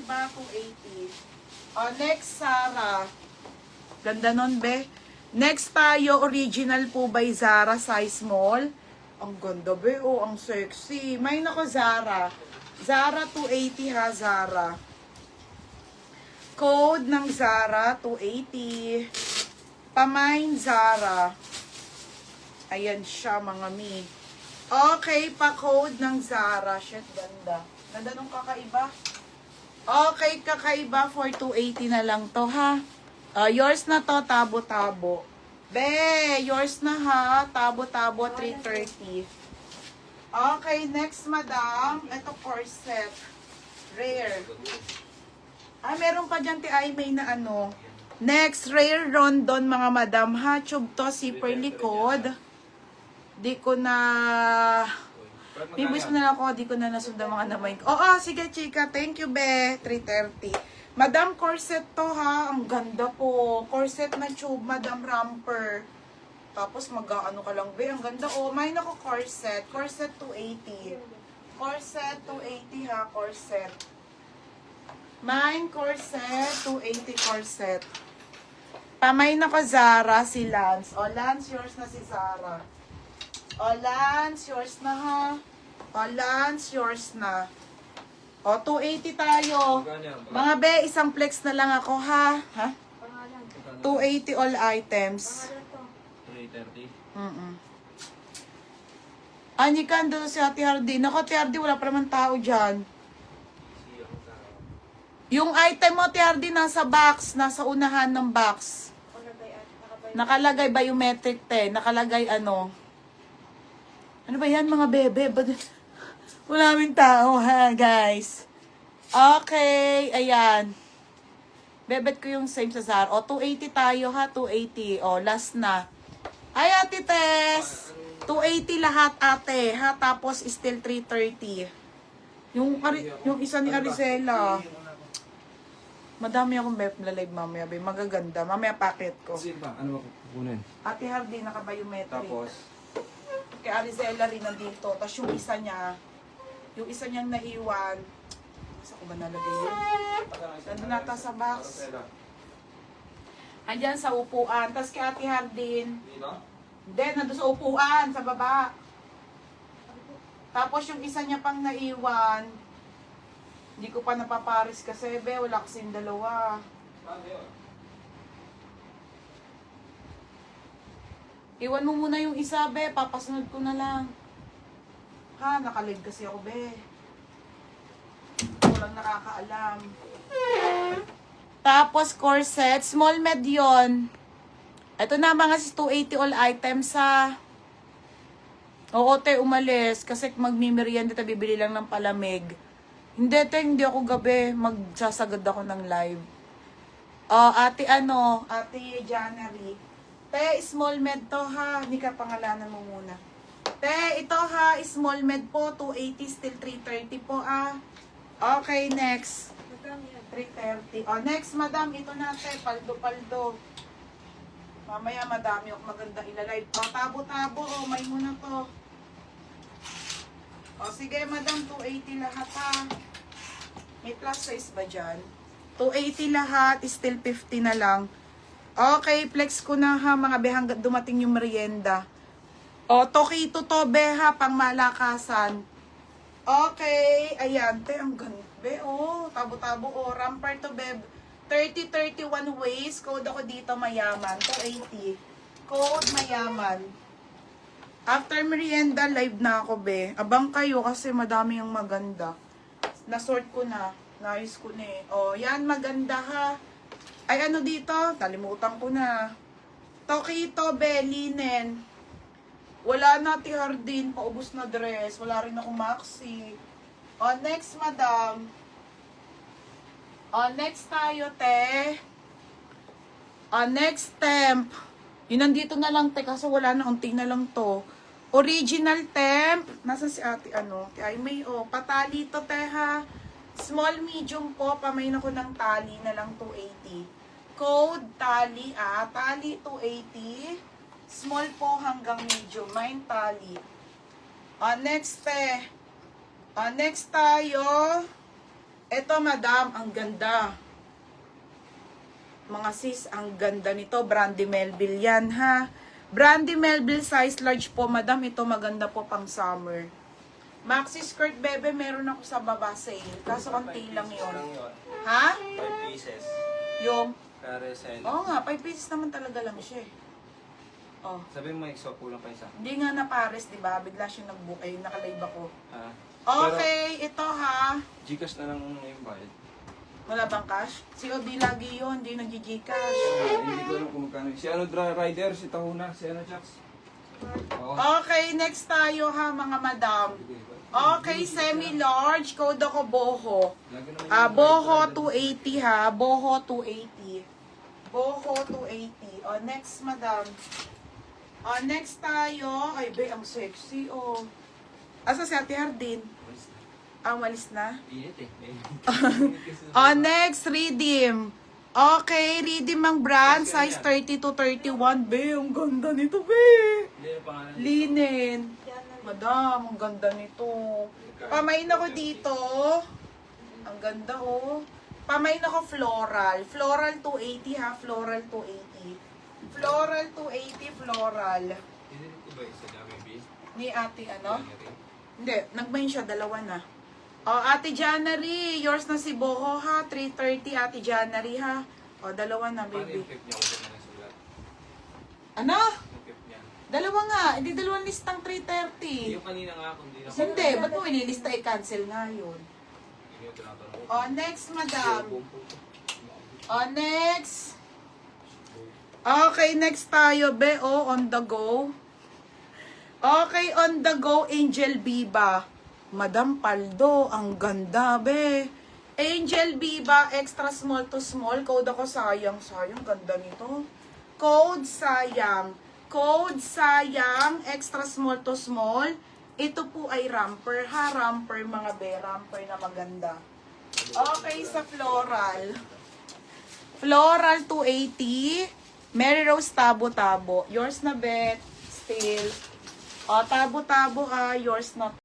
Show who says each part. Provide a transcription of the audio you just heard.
Speaker 1: kakaiba, 280. Next, Zara. Ganda nun, be. Next tayo, original po by Zara, size small. Ang ganda, be. Oh, ang sexy. May nako, Zara. Zara 280 ha, Zara. Code ng Zara, 280. Pamain, Zara. Ayan siya, mga mi. Okay, pa-code ng Zara. Shit, ganda. Ganda nung kakaiba. Okay, kakaiba for 280 na lang to, ha? Yours na to, tabo-tabo. Be, yours na ha, tabo-tabo, 330. Okay, next, madam. Ito, corset. Rare. Meron pa dyan, May na ano. Next, rare rondon, mga madam, ha? Tube to, zipper likod. Di ko na... Bibis mo na lang ako, di ko na nasundan mga namay ko. Oo, sige, chika. Thank you, be. 330. Madam, corset to, ha? Ang ganda po. Corset na tube, madam, ramper. Tapos, mag-ano ka lang, be. Ang ganda, oh. May nako, corset. Corset, 280. Corset, 280, ha? Corset. Mine, corset, 280 corset. Pamay na ko, Zara, si Lance. O, Lance, yours na si Zara. O, Lance, yours na, ha? O, Lance, yours na. O, 280 tayo. Mga be, isang flex na lang ako, ha? Ha? 280 all items. 330? Ani ka, doon si Ate Hardy. Naku, Ate Hardy, wala pa naman tao dyan. Yung item mo, Ate Hardy, nasa box. Nasa unahan ng box. Nakalagay biometric, te. Nakalagay ano. Ano ba yan, mga bebe? Wala kaming tao, ha, guys. Okay, ayan. Bebet ko yung same sa Zara. O, 280 tayo, ha, 280. O, last na. Ay, Ate Tess. 280 lahat, ate, ha. Tapos, still 330. Yung isa ni Arizela. Madami akong live mamaya, be. Magaganda. Mamaya packet ko.
Speaker 2: Kasi ba, ano ba kukunin?
Speaker 1: Ate Hardy, naka-biometric.
Speaker 2: Tapos,
Speaker 1: Kay Arizela rin nandito. Tapos yung isa niyang naiwan. Saan ko ba nalagay yun? Nandun nata sa box. Andyan sa upuan. Tapos kay Ate Hardin. Hindi, nandun sa upuan, sa baba. Tapos yung isa niya pang naiwan. Hindi ko pa napaparis kasi, be. Wala kasing dalawa. Iwan mo muna yung isa, be. Papasunod ko na lang. Ha, nakalive kasi ako, be. Walang nakakaalam. Tapos, corset. Small med yun. Ito na, mga 280 all items, ha. Oo, te, umalis. Kasi magmimerienda, ta bibili lang ng palamig. Hindi, te, hindi ako gabi. Magsasagad ako ng live. Ate January. Te, small med to, ha. Hindi ka pangalanan mo muna. Te, ito, ha. Small med po. 280, still 330 po, ah. Okay, next. 330. Next, madam. Ito na, te. Paldo. Mamaya, madami ako maganda ilalive. Tabo-tabo. May muna to. Sige, madam. 280 lahat, ha. May plus size ba dyan? 280 lahat. Still 50 na lang. Okay, flex ko na, ha, mga be, hanggang dumating yung merienda. Tokito to, be, ha, pang malakasan. Okay, ayan, te, ang ganda, be, tabo-tabo, ramper to, be, 30-31 ways, code ako dito, mayaman, 280. Code, mayaman. After merienda, live na ako, be. Abang kayo, kasi madami yung maganda. Nasort ko na, naayos ko na, eh. Yan, maganda, ha. Ay, ano dito? Kalimutan ko na. Tokito, be, linen. Wala na, Ate Hardin. Paubos na dress. Wala rin ako maxi. Next, madam. Next tayo, te. Next temp. Yun, nandito na lang, te. Kasi wala na. Unti na lang to. Original temp. Nasaan si ate, Ay, may, patali to, te, ha. Small, medium po. Pamain ako ng tali na lang, 280. Code, tali, tali 280. Small po hanggang medium. Mine, tali. Next, next tayo. Eto, madam, ang ganda. Mga sis, ang ganda nito. Brandy Melville yan, ha? Brandy Melville size large po, madam. Ito maganda po pang summer. Maxi skirt, bebe, meron ako sa baba sale. Kaso konti lang yun. Ha?
Speaker 2: 5 pieces.
Speaker 1: Yung,
Speaker 2: Carousel.
Speaker 1: oo nga, 5 pieces naman talaga lang siya eh. Oh.
Speaker 2: Sabi mo, exo, kulang pa isa.
Speaker 1: Hindi nga na pares, di ba? Bigla siyang nag-book. Ay, nakalive ako.
Speaker 2: Ah.
Speaker 1: Okay, ito ha.
Speaker 2: Gcash na lang yung bayad.
Speaker 1: Wala bang cash? COD lagi yun, hindi nag-Gcash.
Speaker 2: Hindi ko alam kung magkano. Si ano, rider, si Tahuna, si ano, Jax. Oo.
Speaker 1: Okay, next tayo ha, mga madam. Okay, semi-large. Code ako Boho.
Speaker 2: Lagi naman yung
Speaker 1: Boho
Speaker 2: rider.
Speaker 1: 280 ha. Boho 280. Boho 280. O, next, madam. O, next tayo. Ay, be, ang sexy, oh. Asa si Ate Hardin? Walis na?
Speaker 2: Init eh.
Speaker 1: O, next, redeem. Okay, redeem ang brand. Size 30 to 31. Be, ang ganda nito, be.
Speaker 2: Hindi yung pangalan.
Speaker 1: Linen. Madam, ang ganda nito. Pamain ako dito. Ang ganda, oh. Pamain ako floral. Floral 280 ha. Floral 280. Floral 280, floral.
Speaker 2: Hindi ko ba isa dami, B?
Speaker 1: Ni ate ano? Hindi, nagmain siya. Dalawa na. O, ate January. Yours na si Boho ha. 330 ate January ha. O, dalawa na,
Speaker 2: Paano
Speaker 1: baby.
Speaker 2: yung clip niya? Huwag na nasulat.
Speaker 1: Ano?
Speaker 2: Yung clip niya.
Speaker 1: Dalawa nga. Hindi dalawang listang 330.
Speaker 2: Yung kanina nga, kung di na
Speaker 1: Hindi, ba't mo ililista? I-cancel nga yun.
Speaker 2: Hindi yung tinatanong.
Speaker 1: O, next, madam. O, next. Okay, next tayo, be. O, on the go. Okay, on the go, Angel Biba. Madam Paldo, ang ganda, be. Angel Biba, extra small to small. Code ako, sayang. Sayang, ganda nito. Code, sayang. Code, sayang. Extra small to small. Ito po ay ramper, ha? Ramper, mga be. Ramper na maganda. Okay, sa floral. Floral 280. Mary Rose Tabo-Tabo. Yours na, bet. Still. O, Tabo-Tabo ha. Yours na.